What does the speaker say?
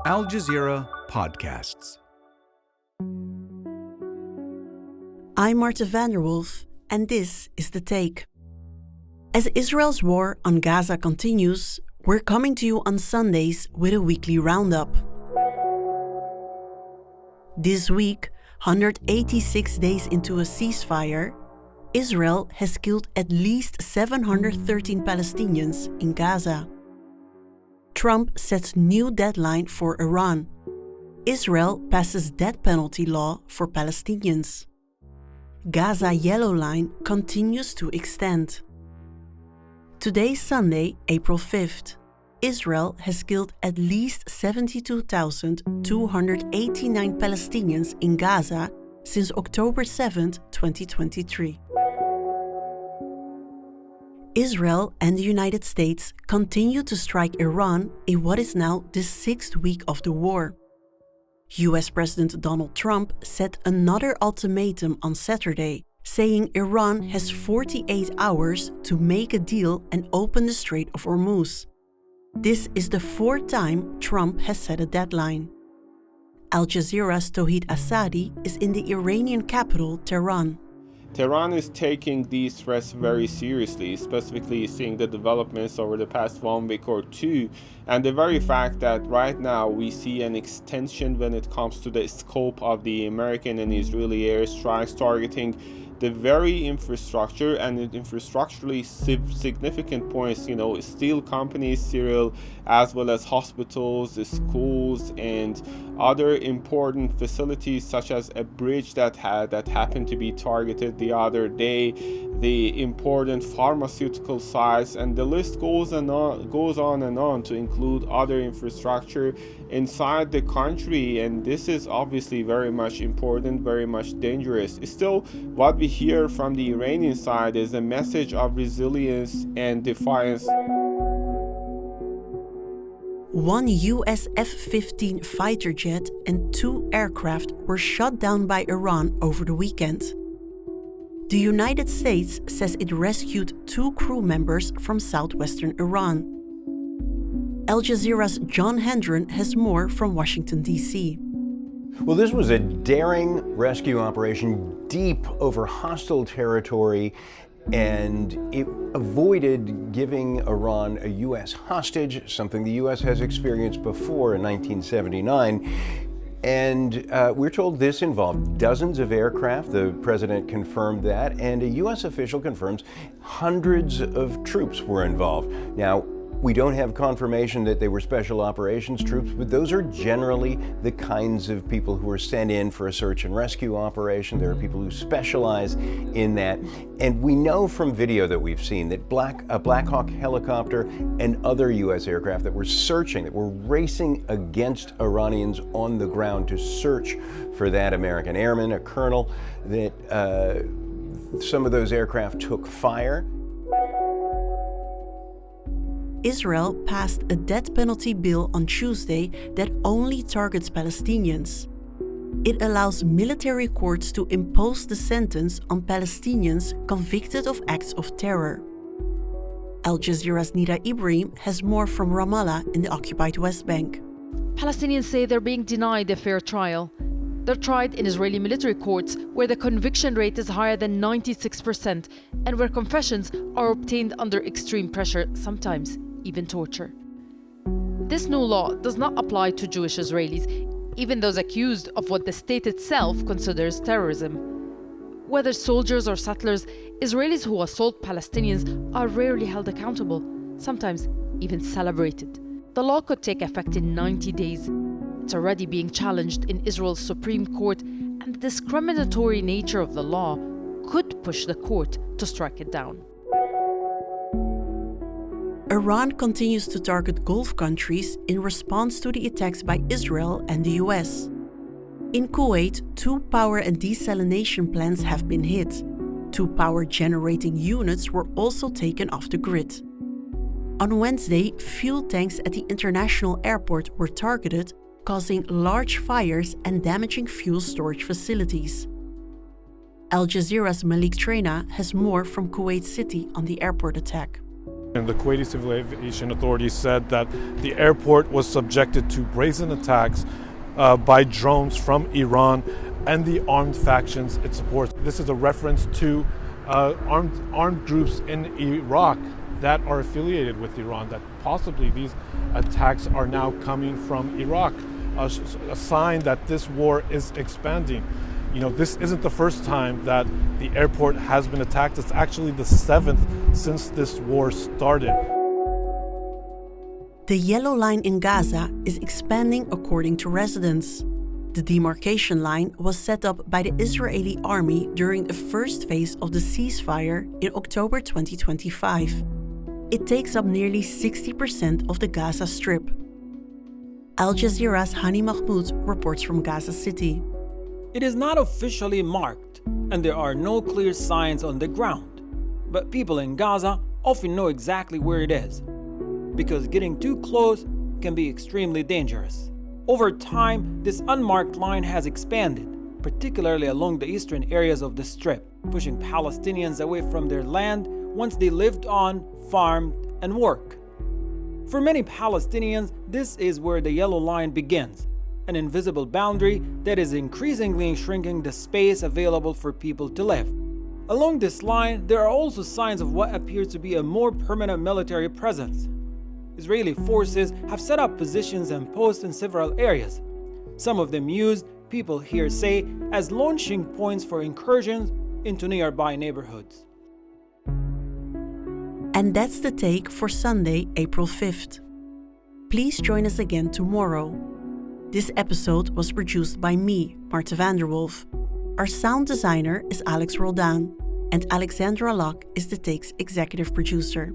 Al Jazeera Podcasts. I'm Marthe van der Wolf, and this is The Take. As Israel's war on Gaza continues, we're coming to you on Sundays with a weekly roundup. This week, 186 days into a ceasefire, Israel has killed at least 713 Palestinians in Gaza. Trump sets new deadline for Iran. Israel passes death penalty law for Palestinians. Gaza yellow line continues to extend. Today, Sunday, April 5th, Israel has killed at least 72,289 Palestinians in Gaza since October 7th, 2023. Israel and the United States continue to strike Iran in what is now the sixth week of the war. US President Donald Trump set another ultimatum on Saturday, saying Iran has 48 hours to make a deal and open the Strait of Hormuz. This is the fourth time Trump has set a deadline. Al Jazeera's Tohid Asadi is in the Iranian capital, Tehran. Tehran is taking these threats very seriously, specifically seeing the developments over the past 1 week or two, and the very fact that right now we see an extension when it comes to the scope of the American and Israeli airstrikes targeting the very infrastructure and infrastructurally significant points, steel companies, Cyril, as well as hospitals, schools, and other important facilities such as a bridge that happened to be targeted the other day, the important pharmaceutical sites, and the list goes on and on to include other infrastructure inside the country. And this is obviously very much important, very much dangerous. Still, what we hear from the Iranian side is a message of resilience and defiance. One US F-15 fighter jet and 2 aircraft were shot down by Iran over the weekend. The United States says it rescued 2 crew members from southwestern Iran. Al Jazeera's John Hendren has more from Washington, D.C. Well, this was a daring rescue operation deep over hostile territory, and it avoided giving Iran a U.S. hostage, something the U.S. has experienced before in 1979. And we're told this involved dozens of aircraft. The president confirmed that, and a U.S. official confirms hundreds of troops were involved. Now, we don't have confirmation that they were special operations troops, but those are generally the kinds of people who are sent in for a search and rescue operation. There are people who specialize in that. And we know from video that we've seen that a Black Hawk helicopter and other U.S. aircraft that were racing against Iranians on the ground to search for that American airman, a colonel, that some of those aircraft took fire. Israel passed a death penalty bill on Tuesday that only targets Palestinians. It allows military courts to impose the sentence on Palestinians convicted of acts of terror. Al Jazeera's Nida Ibrahim has more from Ramallah in the occupied West Bank. Palestinians say they're being denied a fair trial. They're tried in Israeli military courts where the conviction rate is higher than 96% and where confessions are obtained under extreme pressure, sometimes even torture. This new law does not apply to Jewish Israelis, even those accused of what the state itself considers terrorism. Whether soldiers or settlers, Israelis who assault Palestinians are rarely held accountable, sometimes even celebrated. The law could take effect in 90 days. It's already being challenged in Israel's Supreme Court, and the discriminatory nature of the law could push the court to strike it down. Iran continues to target Gulf countries in response to the attacks by Israel and the US. In Kuwait, 2 power and desalination plants have been hit. 2 power-generating units were also taken off the grid. On Wednesday, fuel tanks at the international airport were targeted, causing large fires and damaging fuel storage facilities. Al Jazeera's Malik Traina has more from Kuwait City on the airport attack. And the Kuwaiti Civil Aviation Authority said that the airport was subjected to brazen attacks by drones from Iran and the armed factions it supports. This is a reference to armed groups in Iraq that are affiliated with Iran, that possibly these attacks are now coming from Iraq, a sign that this war is expanding. You know, this isn't the first time that the airport has been attacked. It's actually the 7th since this war started. The yellow line in Gaza is expanding according to residents. The demarcation line was set up by the Israeli army during the first phase of the ceasefire in October 2025. It takes up nearly 60% of the Gaza Strip. Al Jazeera's Hani Mahmoud reports from Gaza City. It is not officially marked, and there are no clear signs on the ground. But people in Gaza often know exactly where it is, because getting too close can be extremely dangerous. Over time, this unmarked line has expanded, particularly along the eastern areas of the Strip, pushing Palestinians away from their land once they lived on, farmed, and worked. For many Palestinians, this is where the yellow line begins, an invisible boundary that is increasingly shrinking the space available for people to live. Along this line, there are also signs of what appears to be a more permanent military presence. Israeli forces have set up positions and posts in several areas, some of them used, people here say, as launching points for incursions into nearby neighborhoods. And that's the take for Sunday, April 5th. Please join us again tomorrow. This episode was produced by me, Marthe van der Wolf. Our sound designer is Alex Roldan, and Alexandra Locke is the Take's executive producer.